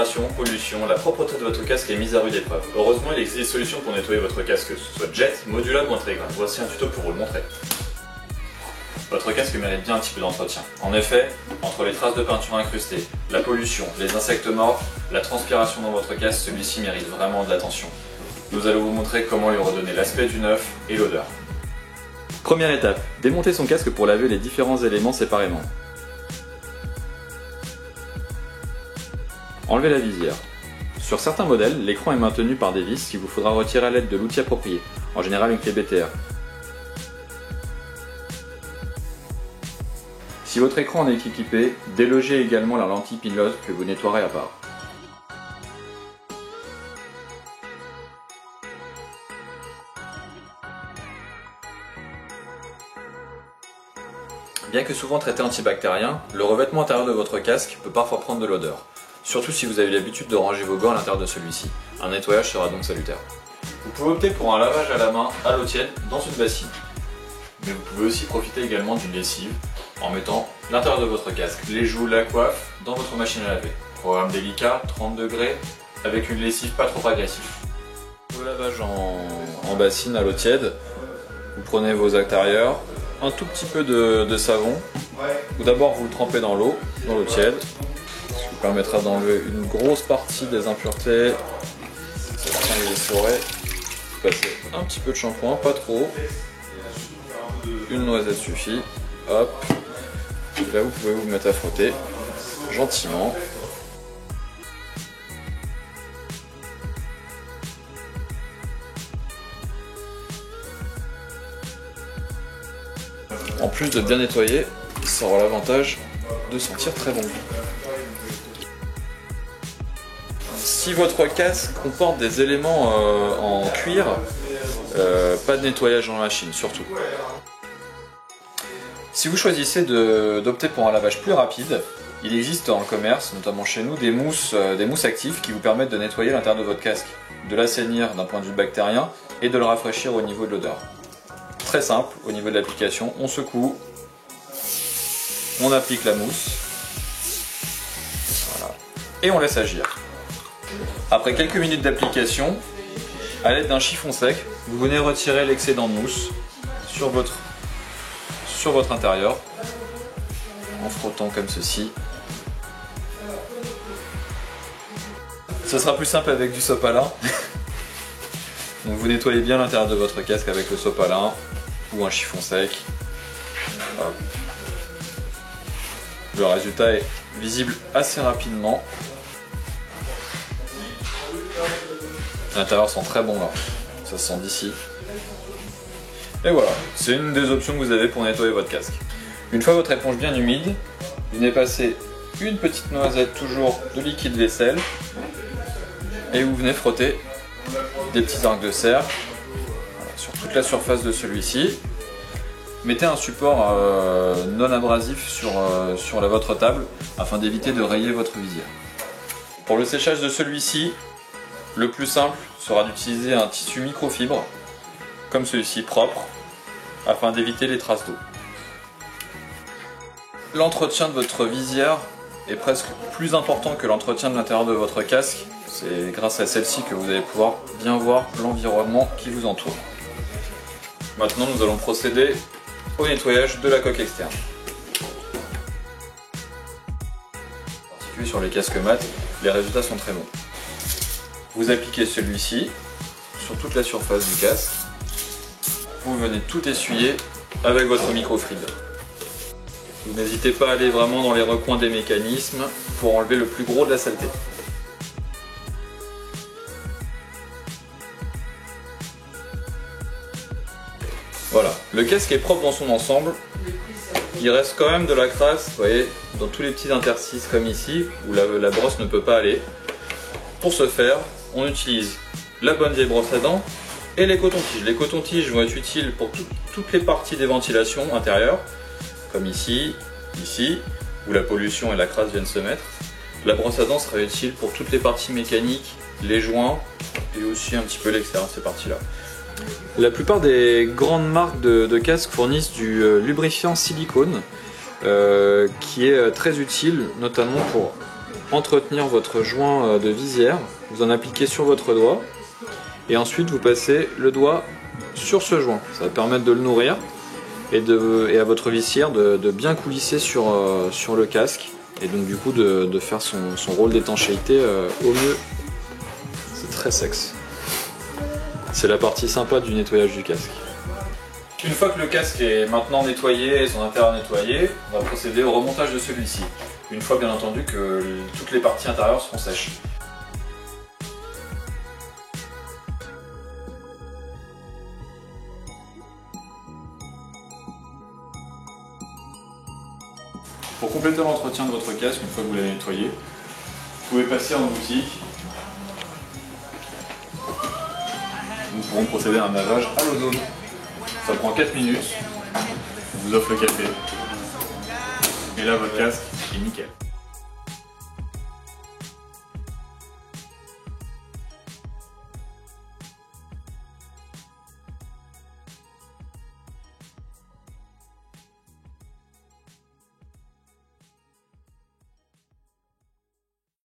vibration, pollution, la propreté de votre casque est mise à rude épreuve. Heureusement, il existe des solutions pour nettoyer votre casque, que ce soit jet, modulable ou intégrable. Voici un tuto pour vous le montrer. Votre casque mérite bien un petit peu d'entretien. En effet, entre les traces de peinture incrustées, la pollution, les insectes morts, la transpiration dans votre casque, celui-ci mérite vraiment de l'attention. Nous allons vous montrer comment lui redonner l'aspect du neuf et l'odeur. Première étape, démonter son casque pour laver les différents éléments séparément. Enlevez la visière. Sur certains modèles, l'écran est maintenu par des vis qu'il vous faudra retirer à l'aide de l'outil approprié, en général une clé BTR. Si votre écran en est équipé, délogez également la lentille pilote que vous nettoierez à part. Bien que souvent traité antibactérien, le revêtement intérieur de votre casque peut parfois prendre de l'odeur, surtout si vous avez l'habitude de ranger vos gants à l'intérieur de celui-ci. Un nettoyage sera donc salutaire. Vous pouvez opter pour un lavage à la main à l'eau tiède dans une bassine, mais vous pouvez aussi profiter également d'une lessive en mettant l'intérieur de votre casque, les joues, la coiffe dans votre machine à laver. Programme délicat, 30 degrés, avec une lessive pas trop agressive. Le lavage en bassine à l'eau tiède, vous prenez vos intérieurs, un tout petit peu de savon, ou d'abord vous le trempez dans l'eau tiède, ce qui vous permettra d'enlever une grosse partie des impuretés. Vous saurez passer un petit peu de shampoing, pas trop, une noisette suffit, hop, et là vous pouvez vous mettre à frotter gentiment. En plus de bien nettoyer, ça aura l'avantage de sentir très bon. Si votre casque comporte des éléments en cuir, pas de nettoyage en machine, surtout. Si vous choisissez d'opter pour un lavage plus rapide, il existe dans le commerce, notamment chez nous, des mousses actives qui vous permettent de nettoyer l'intérieur de votre casque, de l'assainir d'un point de vue bactérien et de le rafraîchir au niveau de l'odeur. Très simple, au niveau de l'application, on secoue, on applique la mousse, voilà, et on laisse agir. Après quelques minutes d'application, à l'aide d'un chiffon sec, vous venez retirer l'excédent de mousse sur votre intérieur, en frottant comme ceci. Ce sera plus simple avec du sopalin. Donc vous nettoyez bien l'intérieur de votre casque avec le sopalin ou un chiffon sec. Hop. Le résultat est visible assez rapidement. L'intérieur sent très bon là, ça se sent d'ici. Et voilà, c'est une des options que vous avez pour nettoyer votre casque. Une fois votre éponge bien humide, vous venez passer une petite noisette toujours de liquide vaisselle et vous venez frotter des petits arcs de serre sur toute la surface de celui-ci. Mettez un support non abrasif sur votre table afin d'éviter de rayer votre visière. Pour le séchage de celui-ci, le plus simple sera d'utiliser un tissu microfibre comme celui-ci propre afin d'éviter les traces d'eau. L'entretien de votre visière est presque plus important que l'entretien de l'intérieur de votre casque. C'est grâce à celle-ci que vous allez pouvoir bien voir l'environnement qui vous entoure. Maintenant, nous allons procéder au nettoyage de la coque externe. En particulier sur les casques mat, les résultats sont très bons. Vous appliquez celui-ci sur toute la surface du casque. Vous venez tout essuyer avec votre microfribe. Vous n'hésitez pas à aller vraiment dans les recoins des mécanismes pour enlever le plus gros de la saleté. Voilà, le casque est propre dans son ensemble. Il reste quand même de la crasse, vous voyez, dans tous les petits interstices comme ici, où la brosse ne peut pas aller. Pour ce faire, on utilise la bonne vieille brosse à dents et les cotons-tiges. Les cotons-tiges vont être utiles pour toutes les parties des ventilations intérieures, comme ici, ici, où la pollution et la crasse viennent se mettre. La brosse à dents sera utile pour toutes les parties mécaniques, les joints et aussi un petit peu l'extérieur de ces parties-là. La plupart des grandes marques de casques fournissent du lubrifiant silicone qui est très utile, notamment pour entretenir votre joint de visière. Vous en appliquez sur votre doigt et ensuite vous passez le doigt sur ce joint. Ça va permettre de le nourrir et à votre visière de bien coulisser sur le casque et donc du coup de faire son rôle d'étanchéité au mieux. C'est très sexe. C'est la partie sympa du nettoyage du casque. Une fois que le casque est maintenant nettoyé et son intérieur nettoyé, on va procéder au remontage de celui-ci. Une fois bien entendu que toutes les parties intérieures seront sèches. Pour compléter l'entretien de votre casque, une fois que vous l'avez nettoyé, vous pouvez passer en boutique. Nous pourrons procéder à un lavage à l'ozone. Ça prend 4 minutes, on vous offre le café, et là votre casque est nickel.